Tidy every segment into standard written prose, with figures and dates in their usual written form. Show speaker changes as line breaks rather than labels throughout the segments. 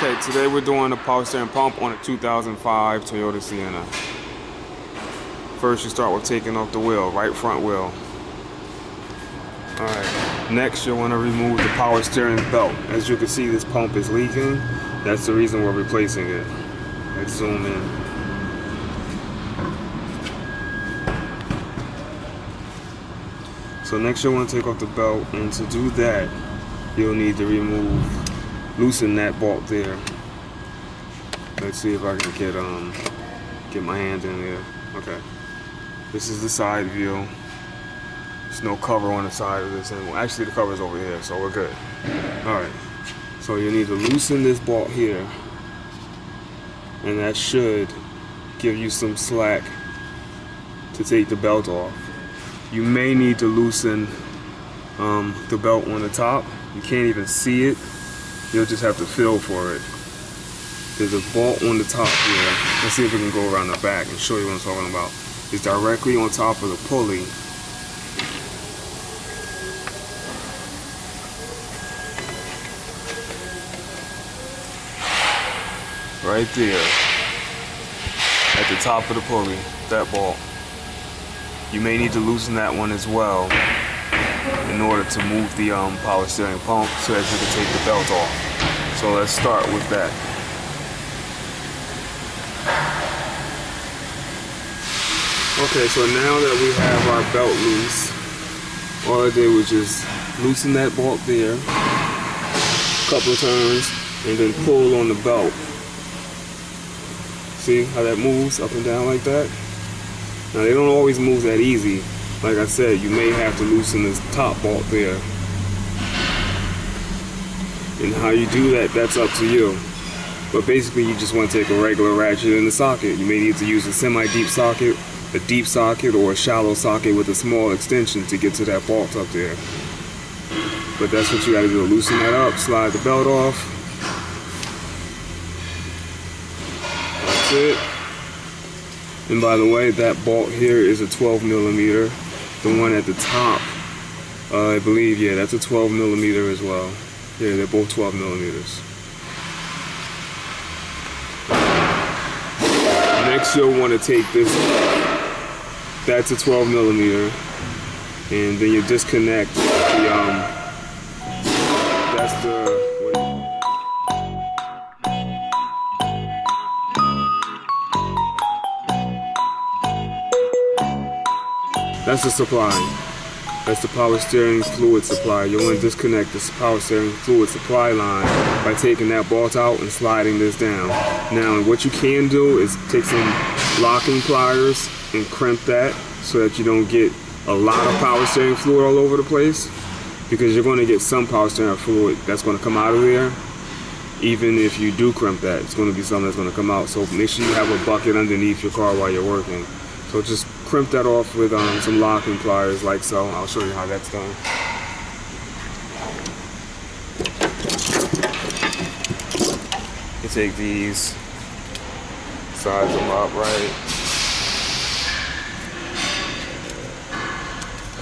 Okay, today we're doing a power steering pump on a 2005 Toyota Sienna. First you start with taking off the wheel, right front wheel. Alright, next you'll want to remove the power steering belt. As you can see, this pump is leaking. That's the reason we're replacing it. Let's zoom in. So next you'll want to take off the belt, and to do that you'll need to loosen that bolt there. Let's see if I can get my hand in there. Okay. This is the side view. There's no cover on the side of this anymore. Actually, the cover's over here, so we're good. Alright. So you need to loosen this bolt here. And that should give you some slack to take the belt off. You may need to loosen the belt on the top. You can't even see it. You'll just have to feel for it. There's a bolt on the top here. Let's see if we can go around the back and show you what I'm talking about. It's directly on top of the pulley. Right there. At the top of the pulley, that bolt. You may need to loosen that one as well in order to move the power steering pump so that you can take the belt off. So let's start with that. Okay, so now that we have our belt loose, all I did was just loosen that bolt there, a couple of turns, and then pull on the belt. See how that moves up and down like that? Now they don't always move that easy. Like I said, you may have to loosen this top bolt there. And how you do that, that's up to you. But basically you just want to take a regular ratchet in the socket. You may need to use a semi-deep socket, a deep socket, or a shallow socket with a small extension to get to that bolt up there. But that's what you gotta do, loosen that up, slide the belt off. That's it. And by the way, that bolt here is a 12mm. The one at the top, I believe, yeah, that's a 12mm as well. Yeah, they're both 12mm. Next, you'll want to take this. That's a 12mm, and then you disconnect the that's the. That's the supply. That's the power steering fluid supply. You want to disconnect this power steering fluid supply line by taking that bolt out and sliding this down. Now, what you can do is take some locking pliers and crimp that so that you don't get a lot of power steering fluid all over the place, because you're going to get some power steering fluid that's going to come out of there. Even if you do crimp that, it's going to be something that's going to come out. So make sure you have a bucket underneath your car while you're working. So just crimp that off with some locking pliers like so. I'll show you how that's done. You take these, size them up right,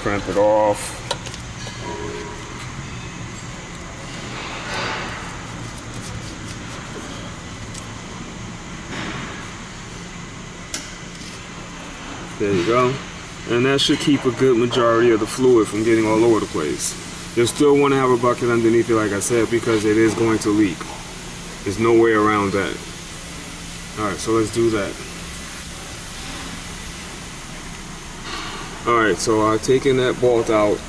crimp it off. There you go. And that should keep a good majority of the fluid from getting all over the place. You'll still want to have a bucket underneath it, like I said, because it is going to leak. There's no way around that. Alright, so let's do that. Alright, so I've taken that bolt out,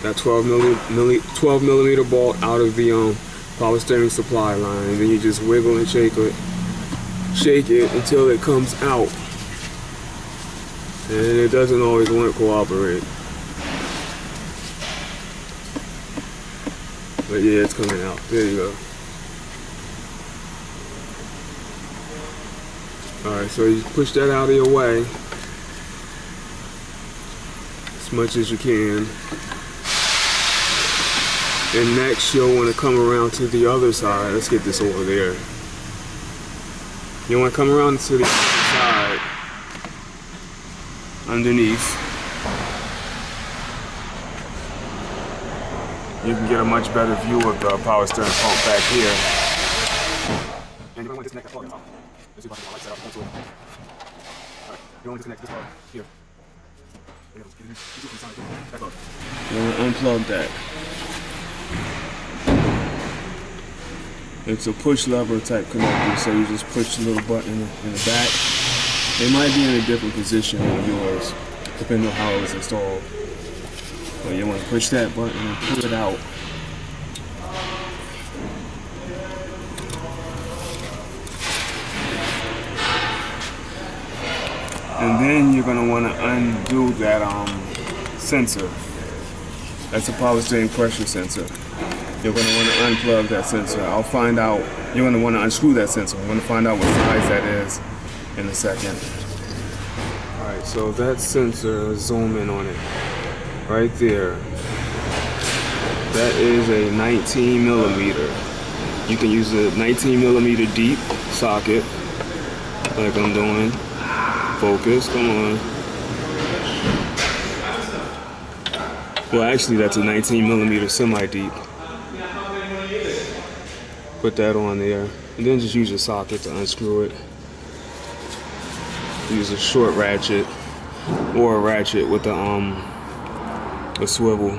that 12mm bolt out of the power steering supply line, and then you just wiggle and shake it until it comes out. And it doesn't always want to cooperate. But yeah, it's coming out. There you go. Alright, so you push that out of your way as much as you can. And next you'll want to come around to the other side. Let's get this over there. You want to come around to the other side. Underneath, you can get a much better view of the power steering pump back here. you're going to disconnect that plug. Let's see if I can get my light set up. Alright, you're going to disconnect this plug here. You want to unplug that. It's a push lever type connector, so you just push the little button in the back. It might be in a different position than yours, depending on how it was installed. But you want to push that button and pull it out. And then you're going to want to undo that sensor. That's a power steering pressure sensor. You're going to want to unplug that sensor. I'll find out. You're going to want to unscrew that sensor. I'm going to find out what size that is in a second. Alright, so that sensor, let's zoom in on it. Right there. That is a 19 millimeter. You can use a 19 millimeter deep socket, like I'm doing. Focus, come on. Well, actually, that's a 19 millimeter semi-deep. Put that on there, and then just use your socket to unscrew it. Use a short ratchet or a ratchet with a swivel.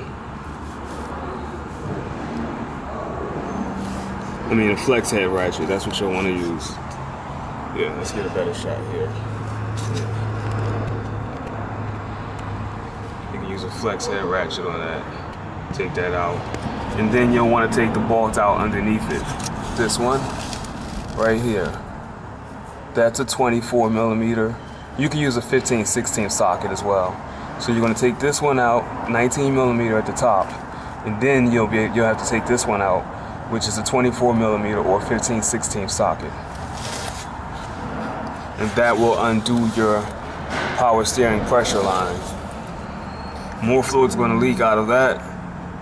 I mean, a flex head ratchet. That's what you'll want to use. Yeah, let's get a better shot here. You can use a flex head ratchet on that. Take that out. And then you'll want to take the bolt out underneath it. This one, right here. That's a 24 millimeter. You can use a 15/16 socket as well. So you're going to take this one out, 19 millimeter at the top. And then you'll have to take this one out, which is a 24 millimeter or 15/16 socket. And that will undo your power steering pressure line. More fluid's going to leak out of that,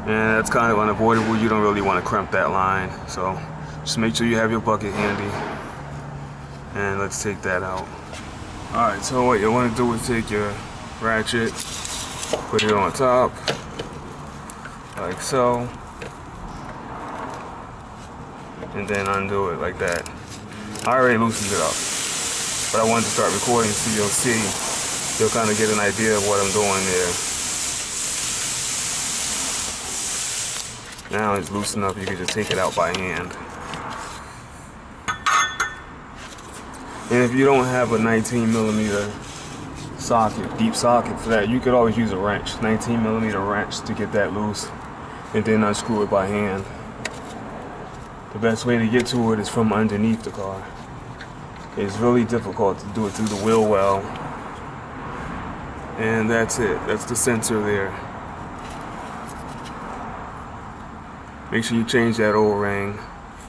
and that's kind of unavoidable. You don't really want to crimp that line, so just make sure you have your bucket handy. And let's take that out. Alright, so what you want to do is take your ratchet, put it on top, like so, and then undo it like that. I already loosened it up, but I wanted to start recording so you'll kind of get an idea of what I'm doing there. Now it's loosened up, you can just take it out by hand. And if you don't have a 19 millimeter socket, deep socket for that, you could always use a wrench, 19 millimeter wrench to get that loose, and then unscrew it by hand. The best way to get to it is from underneath the car. It's really difficult to do it through the wheel well. And that's it. That's the sensor there. Make sure you change that O-ring.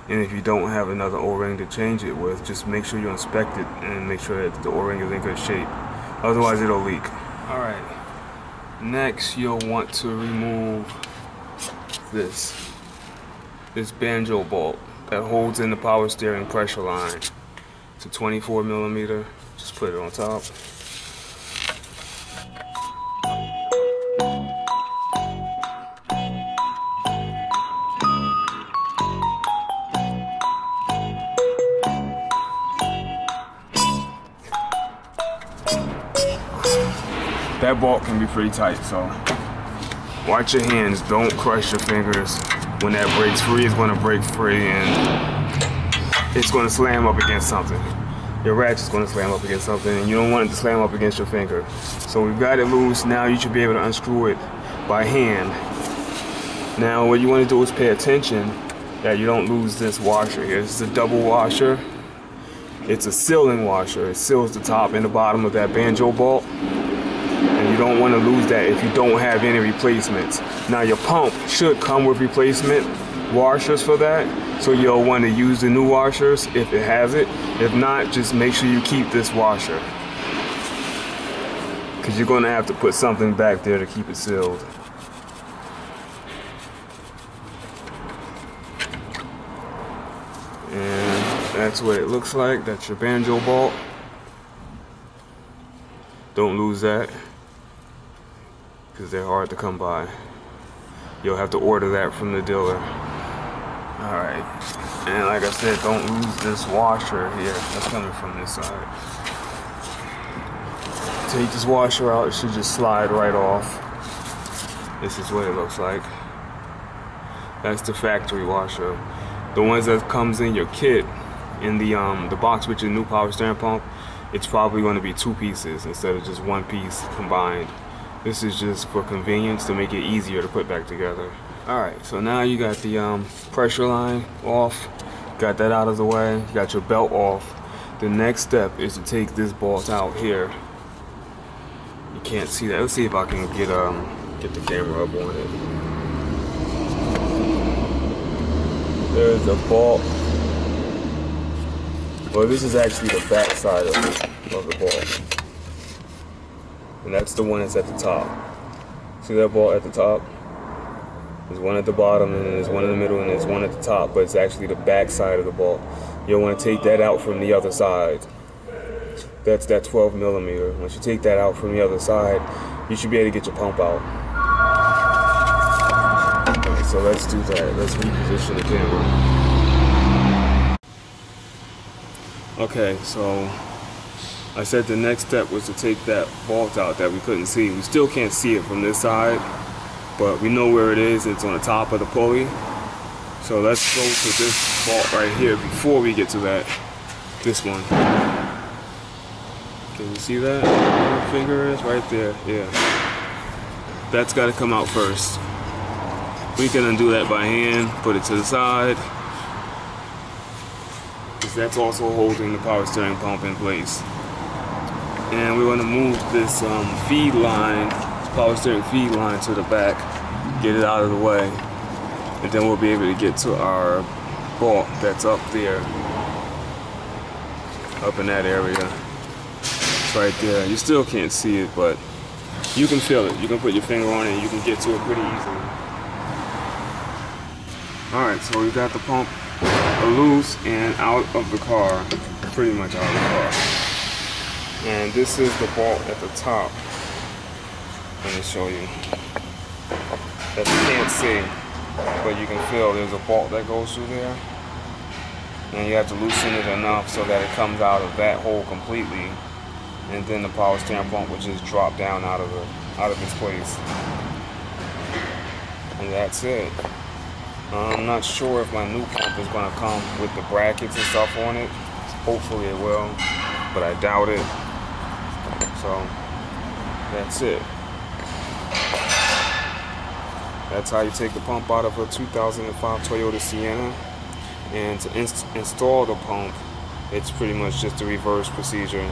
And if you don't have another O-ring to change it with, just make sure you inspect it and make sure that the O-ring is in good shape. Otherwise it'll leak. Alright. Next you'll want to remove this banjo bolt that holds in the power steering pressure line. It's a 24 millimeter. Just put it on top. That bolt can be pretty tight, so watch your hands. Don't crush your fingers. When that breaks free, it's going to break free and it's going to slam up against something. Your ratchet's going to slam up against something and you don't want it to slam up against your finger. So we've got it loose. Now you should be able to unscrew it by hand. Now what you want to do is pay attention that you don't lose this washer here. This is a double washer. It's a sealing washer. It seals the top and the bottom of that banjo bolt. And you don't want to lose that if you don't have any replacements. Now your pump should come with replacement washers for that, so you'll want to use the new washers if it has it. If not, just make sure you keep this washer, because you're going to have to put something back there to keep it sealed. And that's what it looks like. That's your banjo bolt. Don't lose that, because they're hard to come by. You'll have to order that from the dealer. Alright, and like I said, don't lose this washer here. That's coming from this side. Take this washer out, it should just slide right off. This is what it looks like. That's the factory washer. The ones that comes in your kit, in the box with your new power steering pump, it's probably going to be 2 pieces instead of just 1 piece combined. This is just for convenience to make it easier to put back together. Alright, so now you got the pressure line off, got that out of the way, you got your belt off. The next step is to take this bolt out here. You can't see that. Let's see if I can get the camera up on it. There's a bolt. Well, this is actually the back side of the bolt. And that's the one that's at the top. See that bolt at the top? There's one at the bottom, and there's one in the middle, and there's one at the top, but it's actually the back side of the bolt. You'll want to take that out from the other side. That's that 12 millimeter. Once you take that out from the other side, you should be able to get your pump out. Okay, so let's do that. Let's reposition the camera. Okay, so I said the next step was to take that bolt out that we couldn't see. We still can't see it from this side, but we know where it is. It's on the top of the pulley. So let's go to this bolt right here before we get to that. This one. Can you see that? Where my finger is right there. Yeah. That's got to come out first. We can undo that by hand, put it to the side, because that's also holding the power steering pump in place. And we want to move this feed line, power steering feed line, to the back, get it out of the way, and then we'll be able to get to our bolt that's up there, up in that area. It's right there. You still can't see it, but you can feel it. You can put your finger on it and you can get to it pretty easily. Alright, so we got the pump loose and out of the car, pretty much out of the car. And this is the bolt at the top. Let me show you. That you can't see, but you can feel there's a bolt that goes through there. And you have to loosen it enough so that it comes out of that hole completely. And then the power steering pump will just drop down out of its place. And that's it. I'm not sure if my new pump is going to come with the brackets and stuff on it. Hopefully it will, but I doubt it. So that's it. That's how you take the pump out of a 2005 Toyota Sienna. And to install the pump, it's pretty much just a reverse procedure.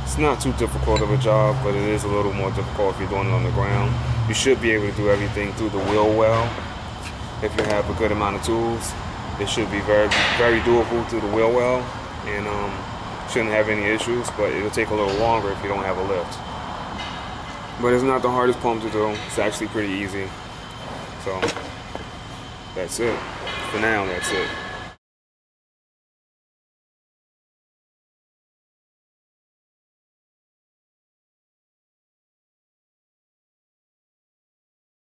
It's not too difficult of a job, but it is a little more difficult if you're doing it on the ground. You should be able to do everything through the wheel well. If you have a good amount of tools, it should be very, very doable through the wheel well, and shouldn't have any issues, but it'll take a little longer if you don't have a lift. But it's not the hardest pump to do. It's actually pretty easy. So that's it. For now, that's it.